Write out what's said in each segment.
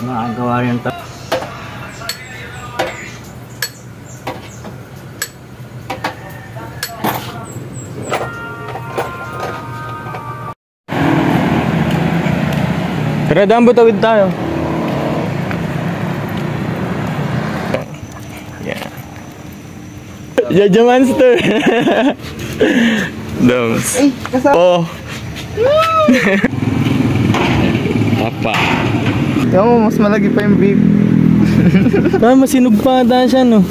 Nakagawa rin ito. Tara, Dambo, tawid tayo. Yeah. Jaja Monster. Dams. Oh. Papa. Ikaw mo, mas malagi pa yung beef. Masinog pa ata siya, no?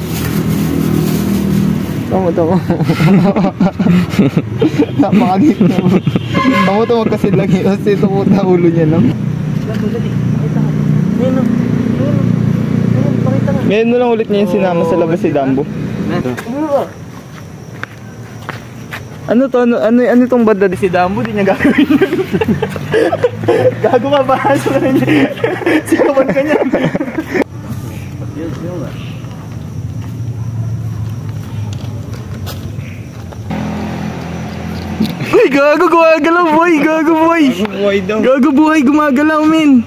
Tama. Makagit mo. Tama kasi lagi. Kasi ito puta ulo niya lang. Ngayon mo lang ulit niya yung sinama sa labas si Dambo. Ano to? Ano itong banda di si Dambo? Di niya gagawin yun. Gago mabahas na rin niya. Sigawan ka niya. Uy, gago gumagalaw boy! Gago boy! Gago buhay gumagalaw min!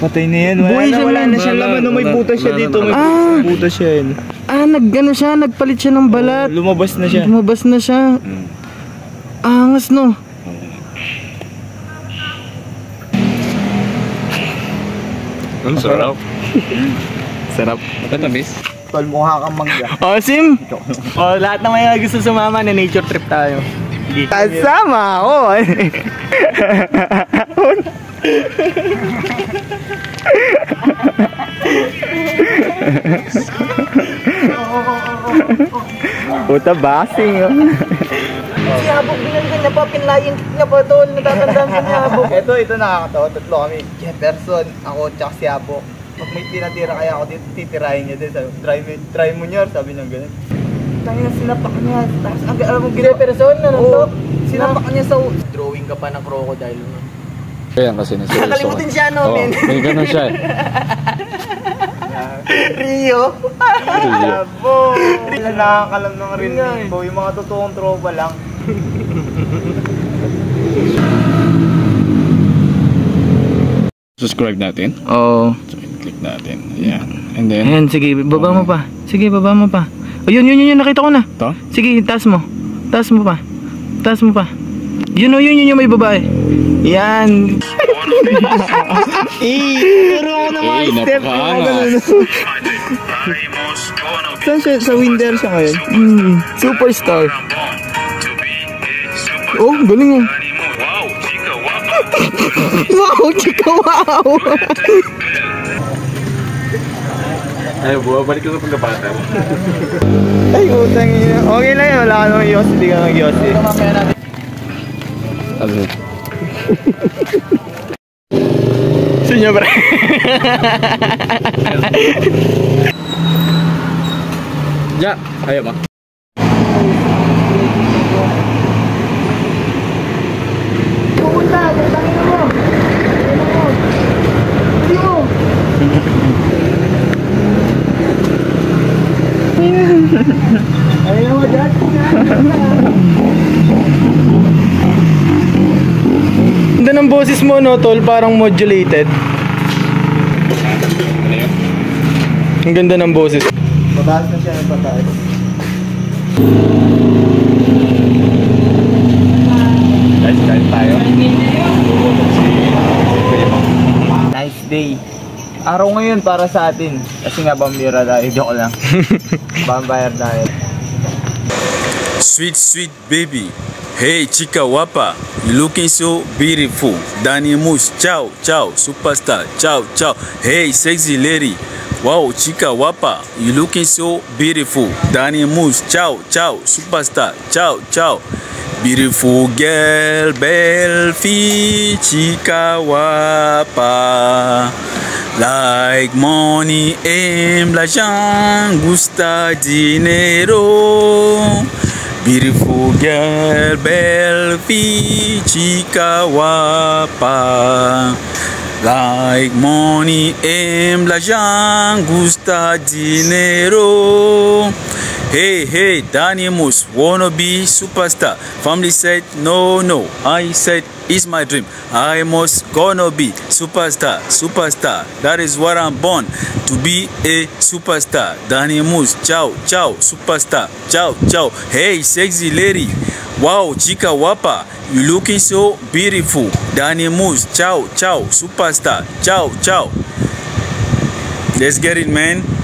Patay na yan. Wala na siya laman. No, may butas siya dito. May butas siya yan. Nagano siya. Nagpalit siya ng balat. Lumabas na siya. Angas no. Ang sarap. Sarap. Matamis. Palmukha kang mangga. Sim! Lahat na may gusto sumama na nature trip tayo. Kasama ako. Puta basing. Si Habog binalikan niya pa, pinlayin niya pa doon, natatandaan ko niya Habog. Ito nakakatawa, tatlo kami, Jefferson, ako, tsaka si Habog. Pag may tinatira kaya ako dito, titirahin niya din. Sabi, try mo niya, sabi niya ganun. Tangina, sinapak niya. Tapos, alam mo, Jefferson, sinapak niya sa... Drawing ka pa ng crocodile, no? Kaya kasi nasa nakalimutin siya, no, men? May ganun siya eh. Rio. Abo. Wala nakakalam ng real name, yung mga totoong tropa lang. Subscribe natin. Oo. So, click natin. Ayan. And then... Ayan, sige, baba mo pa. Sige, baba mo pa. O, yun, nakita ko na. Ito? Sige, taas mo. Taas mo pa. Yun, yung may babae. Yan. Turo ko na mga step. Saan siya? Sa Winder siya ngayon? Superstar. Oh, galing oh. Wow, chika wow. Ay, bumabalik ko sa pagkabata. Ay, utang ina. Okay lang yun. Wala ka naman Yossi. Di ka naman Yossi. Ano? Sunyo, pre. Ya, ayo ba? Pupunta, tangin mo. Hindi mo. Ayaw mo dyan. Ganda ng boses mo, no, tol, parang modulated. Ang ganda ng boses. Pataas na siya, pataas. Guys, kain tayo. Nice day. Araw ngayon para sa atin. Kasi nga bambira tayo, joke lang. Vampire tayo. Sweet baby. Hey chica wapa, you looking so beautiful. Danny Moose, ciao, superstar, ciao. Hey sexy lady, wow chica wapa, you looking so beautiful. Danny Moose, ciao, superstar, ciao. Beautiful girl, Belfi, chica wapa. Like money en l'argent, gusta dinero. Beautiful girl, Belfi, chica wapa. Like money en l'argent, gusta dinero. Hey, Danny Moose wanna be superstar. Family said no. I said it's my dream. I must gonna be superstar. That is what I'm born to be, a superstar. Danny Moose, ciao, superstar, ciao. Hey, sexy lady. Wow, Chica Wapa, you looking so beautiful. Danny Moose, ciao, superstar, ciao. Let's get it, man.